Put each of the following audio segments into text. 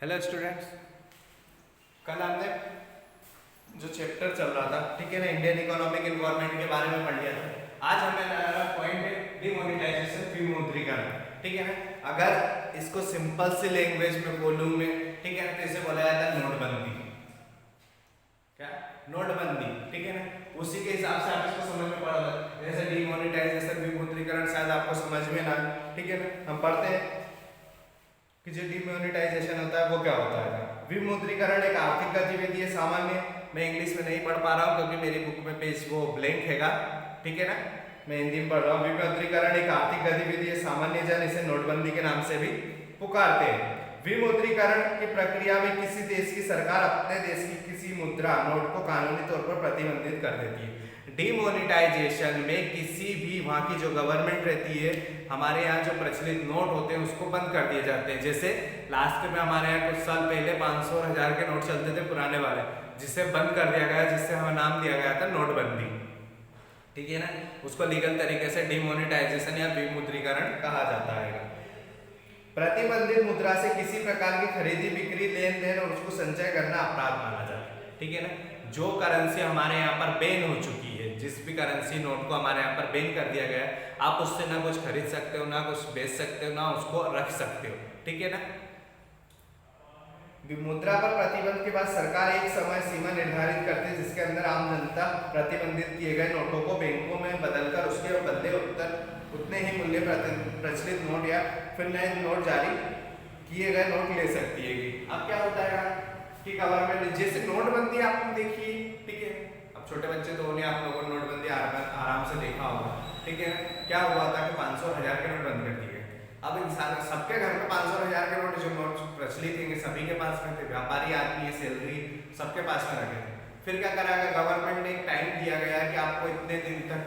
Hello students, कल हमने जो चैप्टर चल रहा था, ठीक है ना, इंडियन इकोनॉमिक इन्वायरमेंट के बारे में पढ़ लिया था। आज हमें पॉइंट है डिमोनेटाइजेशन, विमुद्रीकरण। ठीक है ना, अगर इसको सिंपल सी लैंग्वेज में बोलूं मैं, ठीक है ना, तो इसे बोला जाता है नोटबंदी। क्या? नोटबंदी। ठीक है ना, उसी के हिसाब से आप इसको समझ में पड़ा था। जैसे डिमोनेटाइजेशन, विमुद्रीकरण शायद आपको समझ में ना, ठीक है ना, हम पढ़ते हैं कि जो डिमोनेटाइजेशन होता है वो क्या होता है। विमुद्रीकरण एक आर्थिक गतिविधि है सामान्य। मैं इंग्लिश में नहीं पढ़ पा रहा हूँ क्योंकि मेरी बुक में पेज वो ब्लैंक हैगा, ठीक है ना, मैं हिंदी में पढ़ रहा हूँ। विमुद्रीकरण एक आर्थिक गतिविधि है सामान्य जन इसे नोटबंदी के नाम से भी पुकारते हैं। विमुद्रीकरण की प्रक्रिया में किसी देश की सरकार अपने देश की किसी मुद्रा नोट को कानूनी तौर पर प्रतिबंधित कर देती है। डिमोनेटाइजेशन में किसी भी वहाँ की जो गवर्नमेंट रहती है, हमारे यहाँ जो प्रचलित नोट होते हैं उसको बंद कर दिए जाते हैं। जैसे लास्ट में हमारे यहाँ कुछ साल पहले 500 और 1000 के नोट चलते थे पुराने वाले, जिसे बंद कर दिया गया, जिससे हमें नाम दिया गया था नोटबंदी। ठीक है ना, उसको लीगल तरीके से डिमोनेटाइजेशन या विमुद्रीकरण कहा जाता है। प्रतिबंधित मुद्रा से किसी प्रकार की खरीदी बिक्री लेन देन और उसको संचय करना अपराध माना जाता है। ठीक है ना, जो करेंसी हमारे यहाँ पर बैन हो चुकी है, जिस भी करेंसी नोट को हमारे यहाँ पर बैन कर दिया गया है, आप उससे ना कुछ खरीद सकते हो, ना कुछ बेच सकते हो, ना उसको रख सकते हो। ठीक है ना, मुद्रा पर प्रतिबंध के बाद सरकार एक समय सीमा निर्धारित करती है जिसके अंदर आम जनता प्रतिबंधित किए गए नोटों को बैंकों में बदलकर उसके बदले उतने ही मूल्य प्रचलित नोट या फिर नए नोट जारी किए गए नोट ले सकती है। अब क्या होता है कि गवर्नमेंट जैसे नोटबंदी आपने देखी, ठीक है, अब छोटे बच्चे तो नहीं, आप लोगों ने नोटबंदी आराम से देखा होगा। ठीक है, क्या हुआ था कि 500 और 1000 के नोट बंद कर दिए गए। अब इंसान सबके घर में 500 और 1000 के नोट जो नोट प्रचलित हैं सभी के पास में थे, व्यापारी आदमी, सैलरी सबके पास में रखे थे। फिर क्या करा गया, गवर्नमेंट ने एक टाइम दिया गया कि आपको इतने दिन तक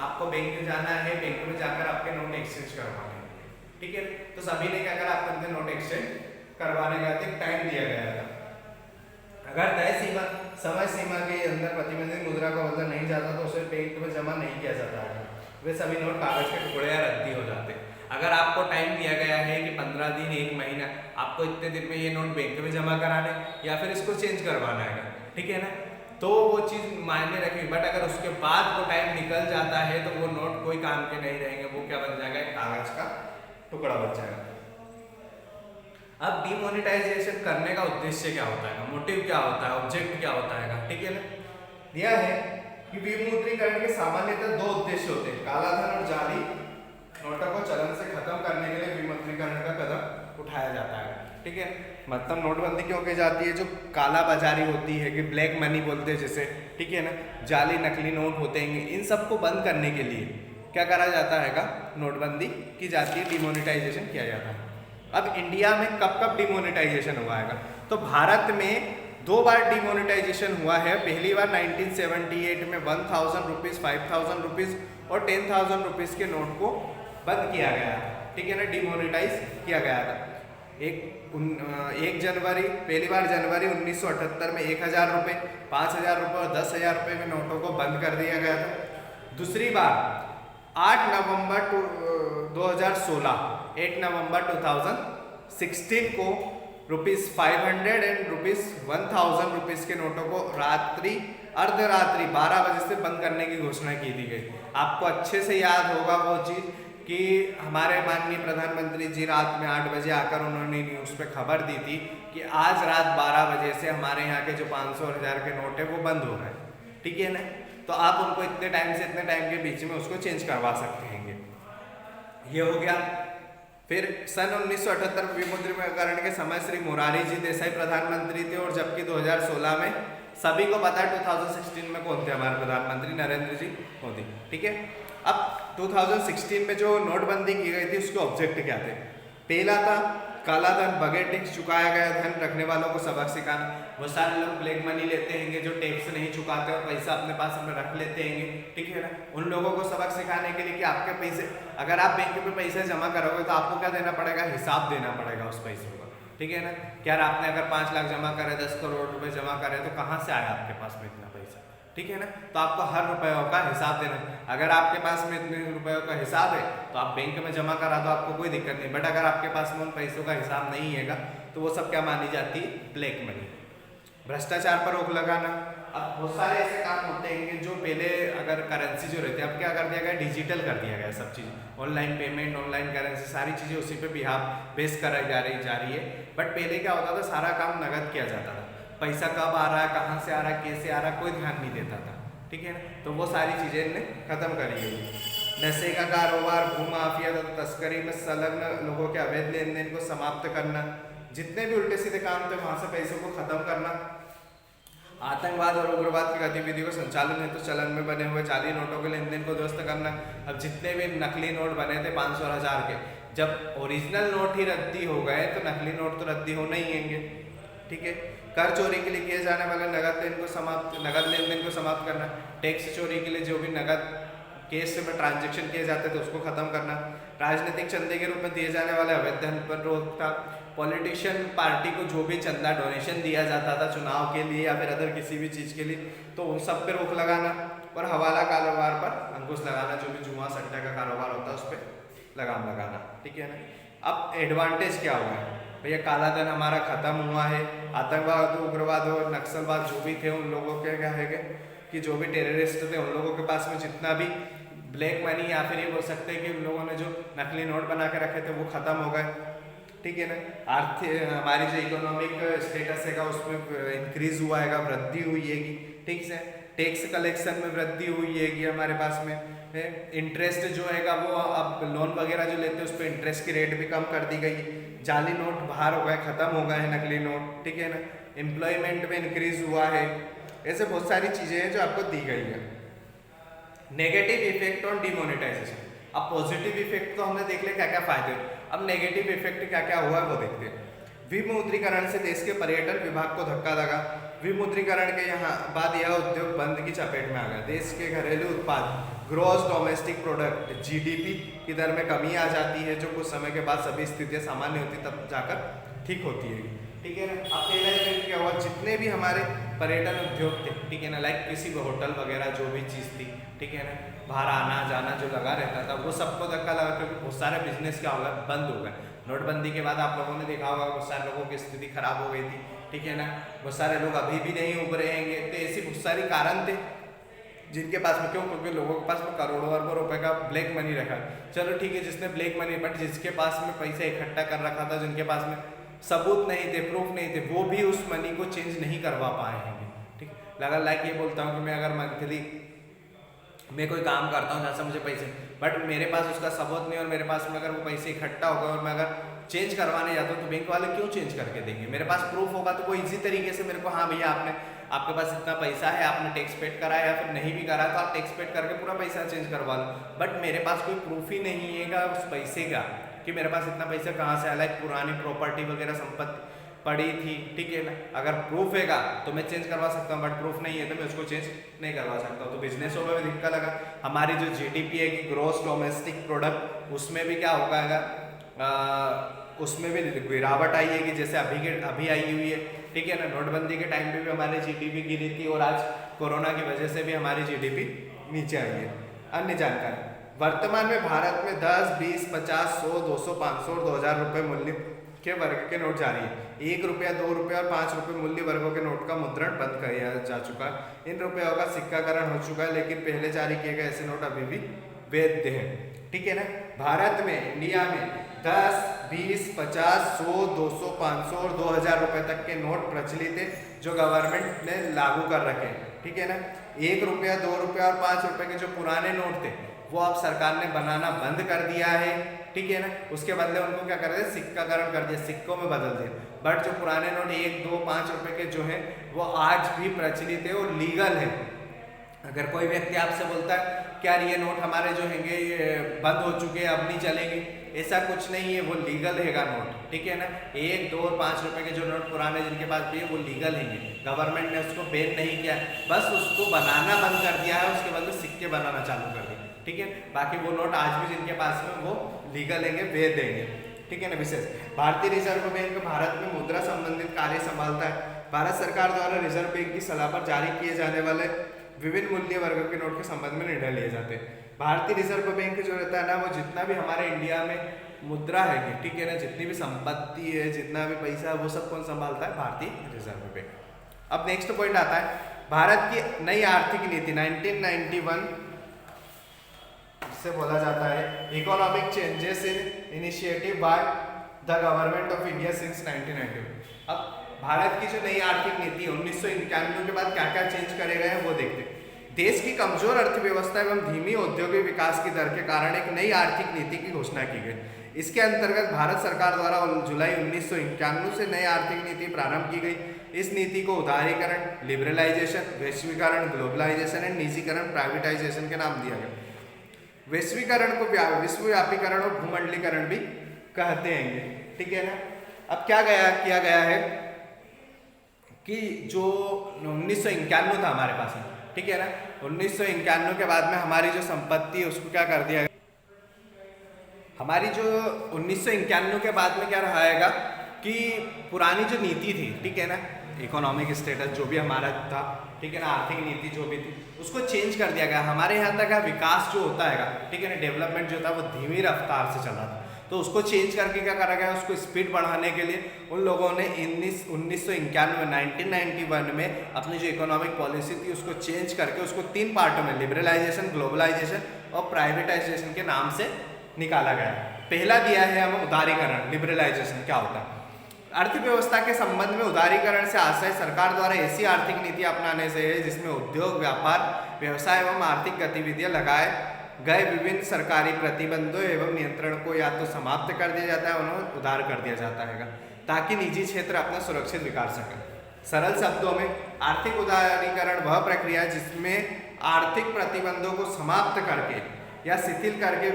आपको बैंक में जाना है, बैंक में जाकर आपके नोट एक्सचेंज करवाने। ठीक है, तो सभी ने क्या करा, आपको नोट एक्सचेंज करवाने का एक टाइम दिया गया था। अगर तय सीमा समय सीमा के अंदर प्रतिबंधित मुद्रा का बदला नहीं जाता तो उसे बैंक में जमा नहीं किया जाता है। वे सभी नोट कागज के टुकड़े या रद्दी हो जाते। अगर आपको टाइम दिया गया है कि 15 दिन, 1 महीना, आपको इतने दिन में ये नोट बैंक में जमा कराने या फिर इसको चेंज करवाना है, ठीक है ना, तो वो चीज़ मायने रखेगी। बट अगर उसके बाद वो टाइम निकल जाता है तो वो नोट कोई काम के नहीं रहेंगे, वो क्या बन जाएगा, एक कागज का टुकड़ा बन जाएगा। अब डिमोनेटाइजेशन करने का उद्देश्य क्या होता है, मोटिव क्या होता है, ऑब्जेक्ट क्या होता है, ठीक है ना, दिया है कि विमुद्रीकरण के सामान्यतः 2 उद्देश्य होते हैं, कालाधन और जाली नोटों को चलन से खत्म करने के लिए विमुद्रीकरण का कदम उठाया जाता है। ठीक है, मतलब नोटबंदी क्यों की जाती है, जो काला बाजारी होती है, कि ब्लैक मनी बोलते हैं जिसे, ठीक है ना, जाली नकली नोट होते हैं, इन सबको बंद करने के लिए क्या करा जाता है, नोटबंदी की जाती है, डिमोनेटाइजेशन किया जाता है। अब इंडिया में कब कब डिमोनेटाइजेशन हुआ है, तो भारत में 2 बार डिमोनेटाइजेशन हुआ है। पहली बार 1978 में 1000 रुपीज़, 5000 रुपीज़ और 10,000 रुपीज़ के नोट को बंद किया गया था। ठीक है ना, डिमोनेटाइज किया गया था। एक जनवरी, पहली बार जनवरी 1978 में 1000 रुपये, 5000 रुपये और 10,000 रुपये के नोटों को बंद कर दिया गया था। दूसरी बार 8 नवंबर 2016, 8 नवंबर 2016 को ₹500 एंड ₹1000 रुपीज़ के नोटों को अर्धरात्रि 12 बजे से बंद करने की घोषणा की दी गई। आपको अच्छे से याद होगा वो चीज़ कि हमारे माननीय प्रधानमंत्री जी रात में 8 बजे आकर उन्होंने न्यूज़ पे खबर दी थी कि आज रात 12 बजे से हमारे यहाँ के जो 500 और 1000 के नोट है वो बंद हो रहे हैं। ठीक है ना, तो आप उनको इतने टाइम से इतने टाइम के बीच में उसको चेंज करवा सकते हैं। ये हो गया। फिर सन 1978 में विमुद्रीकरण के समय श्री मोरारजी जी देसाई प्रधानमंत्री थे, और जबकि 2016 में सभी को पता है 2016 में कौन थे, हमारे प्रधानमंत्री नरेंद्र जी मोदी। ठीक है, अब 2016 में जो नोटबंदी की गई थी उसके ऑब्जेक्ट क्या थे। पहला था काला धन, बगैर टैक्स चुकाया गया धन रखने वालों को सबक सिखाना। वो सारे लोग ब्लैक मनी लेते हैं जो टैक्स नहीं चुकाते और पैसा अपने पास में रख लेते हैं, ठीक है ना, उन लोगों को सबक सिखाने के लिए कि आपके पैसे, अगर आप बैंक में पैसे जमा करोगे तो आपको क्या देना पड़ेगा, हिसाब देना पड़ेगा उस पैसे का। ठीक है ना, क्या आपने अगर 5 लाख जमा करे, 10 करोड़ रुपए जमा करे, तो कहाँ से आया आपके पास में इतना पैसा, ठीक है ना। तो आपको हर रुपयों का हिसाब देना है। अगर आपके पास में इतने रुपयों का हिसाब है तो आप बैंक में जमा करा दो, आपको कोई दिक्कत नहीं। बट अगर आपके पास में उन पैसों का हिसाब नहीं है तो वो सब क्या मानी जाती है, ब्लैक मनी। भ्रष्टाचार पर रोक लगाना। अब बहुत सारे ऐसे काम होते हैं कि जो पहले अगर करेंसी जो रहती है, अब क्या कर दिया गया, डिजिटल कर दिया गया सब चीज़, ऑनलाइन पेमेंट, ऑनलाइन करेंसी, सारी चीज़ें उसी पे बिहार बेस कराई जा रही है। बट पहले क्या होता था, सारा काम नगद किया जाता था, पैसा कब आ रहा है, कहाँ से आ रहा है, कैसे आ रहा है, कोई ध्यान नहीं देता था। ठीक है ना। तो वो सारी चीज़ें इन्हें खत्म करी गई। नशे का कारोबार, भूमाफिया तस्करी में संलग्न लोगों के अवैध लेन देन को समाप्त करना, जितने भी उल्टे सीधे काम थे वहां से पैसों को खत्म करना। आतंकवाद और उग्रवाद की गतिविधि को संचालन हेतु तो चलन में बने हुए जाली नोटों के लेन देन को ध्वस्त करना। अब जितने भी नकली नोट बने थे 500 और 1000 के, जब ओरिजिनल नोट ही रद्दी हो गए तो नकली नोट तो रद्दी हो नहीं होंगे। ठीक है। कर चोरी के लिए किए जाने वाले नगद लेन देन को समाप्त करना। टैक्स चोरी के लिए जो भी नगद केस में ट्रांजैक्शन किए जाते थे उसको खत्म करना। राजनीतिक चंदे के रूप में दिए जाने वाले अवैध धन पर रोकथाम। पॉलिटिशियन पार्टी को जो भी चंदा डोनेशन दिया जाता था चुनाव के लिए या फिर अदर किसी भी चीज़ के लिए, तो उन सब पे रोक लगाना। और हवाला कारोबार पर अंकुश लगाना, जो भी जुआ सट्टा का कारोबार होता है उस पर लगाम लगाना। ठीक है ना। अब एडवांटेज क्या हुआ है भैया, काला धन हमारा खत्म हुआ है। आतंकवाद, उग्रवाद और नक्सलवाद जो भी थे उन लोगों के क्या है कि जो भी टेररिस्ट थे उन लोगों के पास में जितना भी ब्लैक मनी या फिर ये बोल सकते हैं कि उन लोगों ने जो नकली नोट बना के रखे थे वो खत्म हो गए। ठीक है ना। आर्थिक हमारी जो इकोनॉमिक स्टेटस है उसमें इंक्रीज हुआ है, वृद्धि हुई है। ठीक से टैक्स कलेक्शन में वृद्धि हुई है हमारे पास में। इंटरेस्ट जो है वो अब लोन वगैरह जो लेते हैं उस पर इंटरेस्ट की रेट भी कम कर दी गई। जाली नोट बाहर हो गए, खत्म हो गए हैं नकली नोट। ठीक है ना। एम्प्लॉयमेंट में इंक्रीज हुआ है। ऐसे बहुत सारी चीज़ें हैं जो आपको दी गई है। Negative effect on demonetisation. अब पॉजिटिव इफेक्ट तो हमने देख लिया क्या क्या फायदे, अब नेगेटिव इफेक्ट क्या क्या हुआ है वो देखते हैं। विमुद्रीकरण से देश के पर्यटन विभाग को धक्का लगा। विमुद्रीकरण के यहाँ बाद यह उद्योग बंद की चपेट में आ गया। देश के घरेलू उत्पाद, ग्रॉस डोमेस्टिक प्रोडक्ट, जीडीपी की दर में कमी आ जाती है, जो कुछ समय के बाद सभी स्थितियाँ सामान्य होती तब जाकर ठीक होती है। ठीक है ना। अब पहला इफेक्ट क्या हुआ, जितने भी हमारे पर्यटन उद्योग थे, ठीक है ना, लाइक किसी भी होटल वगैरह जो भी चीज़ थी, ठीक है ना, बाहर आना जाना जो लगा रहता था वो सबको धक्का लगा, क्योंकि बहुत सारे बिजनेस क्या होगा, बंद हो गए। नोटबंदी के बाद आप लोगों ने देखा होगा बहुत सारे लोगों की स्थिति खराब हो गई थी। ठीक है ना। बहुत सारे लोग अभी भी नहीं उभरे हैं। तो ऐसे बहुत सारे कारण थे जिनके पास में, क्यों, क्योंकि लोगों के पास में करोड़ों अरबों रुपए का ब्लैक मनी रखा। चलो ठीक है, जिसने ब्लैक मनी, बट जिसके पास में पैसा इकट्ठा कर रखा था, जिनके पास में सबूत नहीं थे, प्रूफ नहीं थे, वो भी उस मनी को चेंज नहीं करवा पाए हैं। ठीक, अगर लाइक ये बोलता हूँ कि मैं अगर मंथली मैं कोई काम करता हूँ जहाँ से मुझे पैसे, बट मेरे पास उसका सबूत नहीं और मेरे पास में अगर वो पैसे इकट्ठा हो गए और मैं अगर चेंज करवाने जाता हूँ तो बैंक वाले क्यों चेंज करके देंगे। मेरे पास प्रूफ होगा तो वो इजी तरीके से मेरे को, हाँ भैया आपके पास इतना पैसा है, आपने टैक्स पेड करा है या फिर नहीं भी करा तो आप टैक्स पेड करके पूरा पैसा चेंज करवा लो। बट मेरे पास कोई प्रूफ ही नहीं है उस पैसे का कि मेरे पास इतना पैसा कहाँ से आया, पुरानी प्रॉपर्टी वगैरह संपत्ति पड़ी थी। ठीक है ना। अगर प्रूफ हैगा तो मैं चेंज करवा सकता हूँ, बट प्रूफ नहीं है तो मैं उसको चेंज नहीं करवा सकता हूँ। तो बिजनेसों में भी दिक्कत लगा। हमारी जो जीडीपी है कि ग्रॉस डोमेस्टिक प्रोडक्ट, उसमें भी क्या होगा, उसमें भी गिरावट आई है कि जैसे अभी आई हुई है। ठीक है ना। नोटबंदी के टाइम पे भी हमारी जीडीपी गिरी थी और आज कोरोना की वजह से भी हमारी जीडीपी नीचे आई है। अन्य जानकारी, वर्तमान में भारत में 10, 20, 50, 100, 200, 500 और 2000 रुपये मूल्य के वर्ग के नोट जारी है। 1 रुपया, 2 रुपया और 5 रुपये मूल्य वर्गों के नोट का मुद्रण बंद किया जा चुका है। इन रुपयों का सिक्काकरण हो चुका है, लेकिन पहले जारी किए गए ऐसे नोट अभी भी वैध हैं। ठीक है ना। भारत में, इंडिया में 10, 20, 50, 100, 200, 500 और 2000 रुपये तक के नोट प्रचलित है जो गवर्नमेंट ने लागू कर रखे हैं। ठीक है ना। 1 रुपया, 2 रुपया और 5 रुपये के जो पुराने नोट थे वो अब सरकार ने बनाना बंद कर दिया है। ठीक है ना। उसके बदले उनको क्या कर दिया, सिक्काकरण कर दिया, सिक्कों में बदल दिया। बट जो पुराने नोट 1, 2, 5 रुपए के जो है वो आज भी प्रचलित है और लीगल है। अगर कोई व्यक्ति आपसे बोलता है क्या ये नोट हमारे जो हैंगे ये बंद हो चुके हैं, अब नहीं चलेंगे, ऐसा कुछ नहीं है, वो लीगल हैगा नोट। ठीक है ना। 1, 2 और 5 रुपए के जो नोट पुराने जिनके पास भी है वो लीगल हैंगे। गवर्नमेंट ने उसको बैन नहीं किया, बस उसको बनाना बंद कर दिया है, उसके बदले सिक्के बनाना चालू कर दिया। ठीक है। बाकी वो नोट आज भी जिनके पास में वो लीगल हैंगे, वैध हैंगे। ठीक है ना। विशेष, भारतीय रिजर्व बैंक भारत में मुद्रा संबंधित कार्य संभालता है। भारत सरकार द्वारा रिजर्व बैंक की सलाह पर जारी किए जाने वाले विभिन्न मूल्य वर्ग के नोट के संबंध में निर्णय लिए जाते हैं। भारतीय रिजर्व बैंक जो रहता है ना, वो जितना भी हमारे इंडिया में मुद्रा है, ठीक है ना, जितनी भी संपत्ति है, जितना भी पैसा है, वो सब कौन संभालता है? भारतीय रिजर्व बैंक। अब नेक्स्ट पॉइंट आता है भारत की नई आर्थिक नीति 1991 से बोला जाता है economic changes in initiative by the government of India since 1991। अब भारत की जो नई आर्थिक नीति 1991 के बाद क्या क्या चेंज करे गए हैं वो देखते हैं। देश की कमजोर अर्थव्यवस्था एवं धीमी औद्योगिक विकास की दर के कारण एक नई आर्थिक नीति की घोषणा की गई। इसके अंतर्गत भारत सरकार द्वारा जुलाई 1991 से नई आर्थिक नीति प्रारंभ की गई। इस नीति को उदारीकरण, लिबरलाइजेशन, वैश्वीकरण, ग्लोबलाइजेशन एंड निजीकरण, प्राइवेटाइजेशन के नाम दिया गया। वैश्वीकरण को विश्वव्यापीकरण और भूमंडलीकरण भी कहते हैं, ठीक है ना। अब क्या किया गया है कि जो 1991 था हमारे पास, ठीक है ना, 1991 के बाद में हमारी जो संपत्ति है उसको क्या कर दिया गया। हमारी जो 1991 के बाद में क्या रहेगा कि पुरानी जो नीति थी, ठीक है ना, इकोनॉमिक स्टेटस जो भी हमारा था, ठीक है ना, आर्थिक नीति जो भी थी उसको चेंज कर दिया गया। हमारे यहाँ तक विकास जो होता है, ठीक है ना, डेवलपमेंट जो था वो धीमी रफ्तार से चल रहा था, तो उसको चेंज करके क्या करा गया, उसको स्पीड बढ़ाने के लिए उन लोगों ने 1991 में अपनी जो इकोनॉमिक पॉलिसी थी उसको चेंज करके उसको 3 पार्टों में लिबरलाइजेशन, ग्लोबलाइजेशन और प्राइवेटाइजेशन के नाम से निकाला गया। पहला दिया है हम उदारीकरण, लिबरलाइजेशन क्या होता है। अर्थव्यवस्था के संबंध में उदारीकरण से आशय सरकार द्वारा ऐसी आर्थिक नीति अपनाने से है जिसमें उद्योग, व्यापार, व्यवसाय एवं आर्थिक गतिविधियां लगाए गए विभिन्न सरकारी प्रतिबंधों एवं नियंत्रण को या तो समाप्त कर दिया जाता है, उन्हें उदार कर दिया जाता है ताकि निजी क्षेत्र अपना सुरक्षित विकास सके। सरल शब्दों में आर्थिक उदारीकरण वह प्रक्रिया है जिसमें आर्थिक प्रतिबंधों को समाप्त करके या शिथिल करके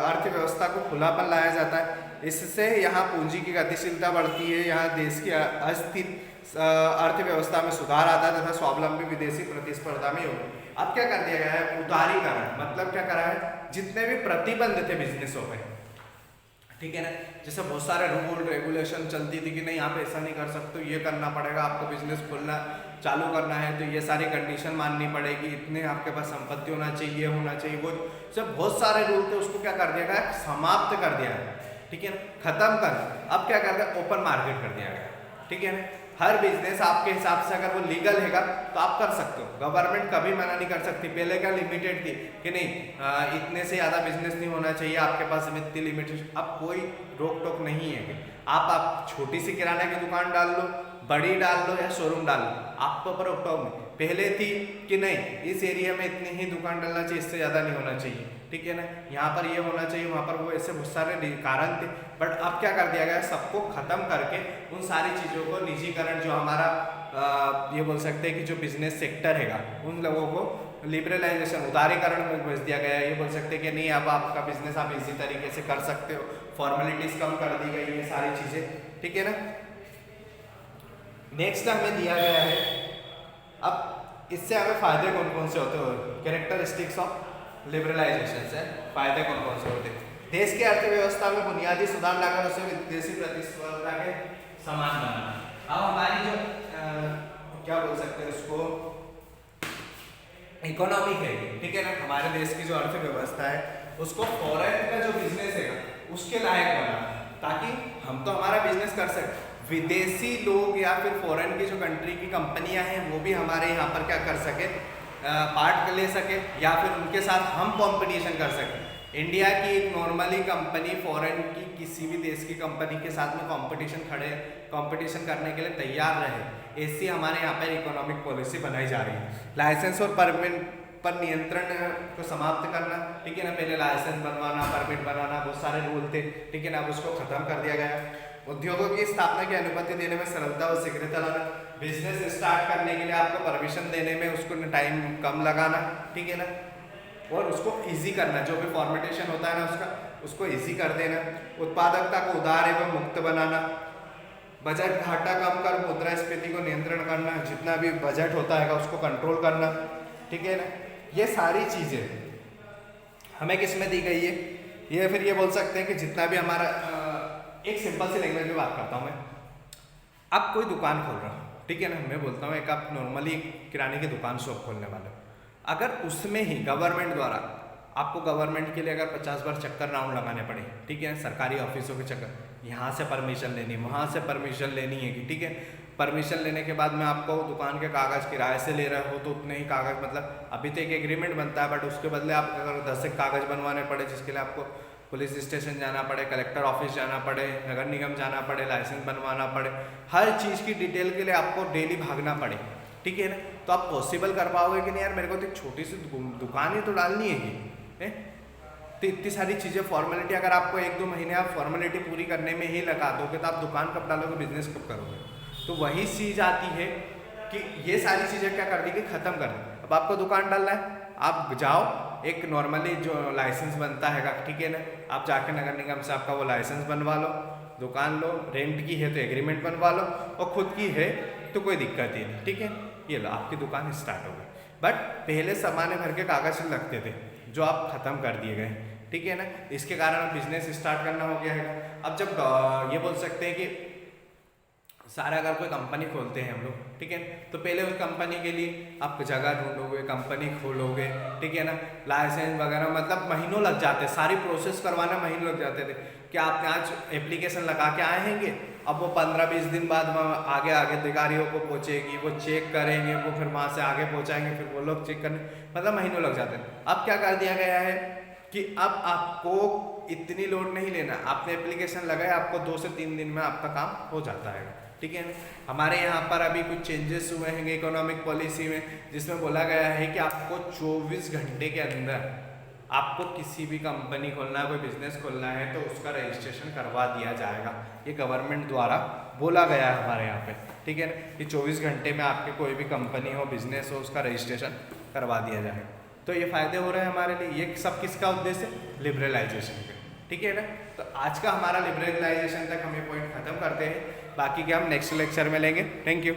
अर्थव्यवस्था को खुलापन लाया जाता है। इससे यहाँ पूंजी की गतिशीलता बढ़ती है, यहाँ देश की अस्थिर अर्थव्यवस्था में सुधार आता है तथा स्वावलंबी विदेशी प्रतिस्पर्धा में योग। अब क्या कर दिया गया है, उदारीकरण मतलब क्या करा है, जितने भी प्रतिबंध थे बिजनेसों पे, ठीक है ना, जैसे बहुत सारे रूल रेगुलेशन चलती थी कि नहीं आप ऐसा नहीं कर सकते, ये करना पड़ेगा, आपको बिजनेस खोलना चालू करना है तो ये सारी कंडीशन माननी पड़ेगी, इतने आपके पास संपत्ति होना चाहिए, होना चाहिए, वो सब बहुत सारे रूल थे, उसको क्या कर दिया गया, समाप्त कर दिया गया, ठीक है ना, खत्म कर। अब क्या कर दिया, ओपन मार्केट कर दिया गया, ठीक है ना। हर बिजनेस आपके हिसाब से अगर वो लीगल हैगा तो आप कर सकते हो, गवर्नमेंट कभी मना नहीं कर सकती। पहले क्या लिमिटेड थी कि नहीं इतने से ज़्यादा बिजनेस नहीं होना चाहिए, आपके पास इतनी लिमिटेड, अब कोई रोक टोक नहीं है। आप छोटी सी किराने की दुकान डाल लो, बड़ी डाल लो या शोरूम डाल लो, आपको पर रोक टोक नहीं। पहले थी कि नहीं इस एरिया में इतनी ही दुकान डालना चाहिए, इससे ज़्यादा नहीं होना चाहिए, ठीक है ना, यहाँ पर ये होना चाहिए, वहाँ पर वो, ऐसे बहुत सारे कारण थे। बट अब क्या कर दिया गया, सबको खत्म करके उन सारी चीज़ों को निजीकरण, जो हमारा ये बोल सकते हैं कि जो बिजनेस सेक्टर हैगा उन लोगों को लिबरलाइजेशन, उदारीकरण में भेज दिया गया है। ये बोल सकते हैं कि नहीं अब आपका बिजनेस आप इसी तरीके से कर सकते हो, फॉर्मेलिटीज कम कर दी गई, ये सारी चीज़ें, ठीक है ना। नेक्स्ट हमें दिया गया है, अब इससे हमें फायदे कौन कौन से होते हो, कैरेक्टरिस्टिक्स ऑफ लिबरलाइजेशन से फायदे कौन कौन से होते हैं। देश की अर्थव्यवस्था में बुनियादी सुधार लाकर उसे विदेशी प्रतिस्पर्धा के समान बनाना। अब हमारी जो क्या बोल सकते हैं उसको, इकोनॉमी है, ठीक है ना, हमारे देश की जो अर्थव्यवस्था है उसको फॉरेन का जो बिजनेस है उसके लायक बनाना, ताकि हम तो हमारा बिजनेस कर सकें, विदेशी लोग या फिर फॉरेन की जो कंट्री की कंपनियां हैं वो भी हमारे यहाँ पर क्या कर सके, पार्ट ले सके, या फिर उनके साथ हम कंपटीशन कर सकें। इंडिया की एक नॉर्मली कंपनी फॉरेन की किसी भी देश की कंपनी के साथ में कंपटीशन करने के लिए तैयार रहे, ऐसी हमारे यहाँ पर इकोनॉमिक पॉलिसी बनाई जा रही है। लाइसेंस और परमिट पर नियंत्रण को समाप्त करना, ठीक है ना, पहले लाइसेंस बनवाना, परमिट बनाना, बहुत सारे रूल थे, ठीक है ना, अब उसको खत्म कर दिया गया। उद्योगों की स्थापना की अनुमति देने में सरलता और शीघ्रता लाना, बिजनेस स्टार्ट करने के लिए आपको परमिशन देने में उसको टाइम कम लगाना, ठीक है ना, और उसको इजी करना, जो भी फॉर्मेटेशन होता है ना उसको इजी कर देना। उत्पादकता को उदार एवं मुक्त बनाना, बजट घाटा कम कर मुद्रास्फीति को नियंत्रण करना, जितना भी बजट होता है उसको कंट्रोल करना, ठीक है ना। ये सारी चीज़ें हमें किस में दी गई है, ये फिर ये बोल सकते हैं कि जितना भी हमारा, एक सिंपल सी लैंग्वेज में बात करता हूँ मैं। अब कोई दुकान खोल रहा हूँ, ठीक है ना, मैं बोलता हूँ एक आप नॉर्मली किराने की दुकान शॉप खोलने वाले, अगर उसमें ही गवर्नमेंट द्वारा आपको गवर्नमेंट के लिए अगर 50 बार चक्कर राउंड लगाने पड़े, ठीक है, सरकारी ऑफिसों के चक्कर, यहाँ से परमिशन लेनी, वहाँ से परमिशन लेनी है कि ठीक है, परमिशन लेने के बाद में आपको दुकान के कागज़ किराए से ले रहे हो तो उतने ही कागज़, मतलब अभी तो एक एग्रीमेंट बनता है, बट उसके बदले आप अगर 10 एक कागज़ बनवाने पड़े जिसके लिए आपको पुलिस स्टेशन जाना पड़े, कलेक्टर ऑफिस जाना पड़े, नगर निगम जाना पड़े, लाइसेंस बनवाना पड़े, हर चीज़ की डिटेल के लिए आपको डेली भागना पड़े, ठीक है ना, तो आप पॉसिबल कर पाओगे कि नहीं यार, मेरे को तो एक छोटी सी दुकान ही तो डालनी है, तो इतनी सारी चीज़ें फॉर्मेलिटी, अगर आपको 1-2 महीने आप फॉर्मेलिटी पूरी करने में ही लगा दोगे तो आप दुकान कब डालोगे, बिजनेस कब करोगे। तो वही चीज़ आती है कि ये सारी चीज़ें क्या कर दी कि ख़त्म कर दी। अब आपको दुकान डालना है, आप जाओ, एक नॉर्मली जो लाइसेंस बनता है, ठीक है ना, आप जाके नगर निगम से आपका वो लाइसेंस बनवा लो, दुकान लो, रेंट की है तो एग्रीमेंट बनवा लो, और खुद की है तो कोई दिक्कत ही नहीं, ठीक है, ये लो आपकी दुकान स्टार्ट हो गई। बट पहले सामान्य भर के कागज लगते थे जो आप ख़त्म कर दिए गए, ठीक है ना, इसके कारण अब बिजनेस स्टार्ट करना हो गया है। अब जब ये बोल सकते हैं कि सारा अगर कोई कंपनी खोलते हैं हम लोग, ठीक है, तो पहले उस कंपनी के लिए आप जगह ढूंढोगे, कंपनी खोलोगे, ठीक है ना, लाइसेंस वगैरह, मतलब महीनों लग जाते, सारी प्रोसेस करवाना महीनों लग जाते थे कि आपने आज एप्लीकेशन लगा के आए हैंगे, अब वो 15-20 दिन बाद आगे अधिकारियों को पहुँचेगी, वो चेक करेंगे, वो फिर वहाँ से आगे पहुँचाएंगे, फिर वो लोग चेक करने, मतलब महीनों लग जाते हैं। अब क्या कर दिया गया है कि अब आपको इतनी लोड नहीं लेना, आपने एप्लीकेशन लगाया, आपको 2 से 3 दिन में आपका काम हो जाता है, ठीक है। हमारे यहाँ पर अभी कुछ चेंजेस हुए हैं इकोनॉमिक पॉलिसी में, जिसमें बोला गया है कि आपको 24 घंटे के अंदर आपको किसी भी कंपनी खोलना है, कोई बिजनेस खोलना है तो उसका रजिस्ट्रेशन करवा दिया जाएगा। ये गवर्नमेंट द्वारा बोला गया है हमारे यहाँ पे, ठीक है ना, कि 24 घंटे में आपके कोई भी कंपनी हो, बिजनेस हो, उसका रजिस्ट्रेशन करवा दिया जाएगा। तो ये फ़ायदे हो रहे हैं हमारे लिए। ये सब किसका उद्देश्य, लिबरलाइजेशन का, ठीक है ना। तो आज का हमारा लिबरलाइजेशन तक हम ये पॉइंट खत्म करते हैं, बाकी के हम नेक्स्ट लेक्चर में लेंगे। Thank you.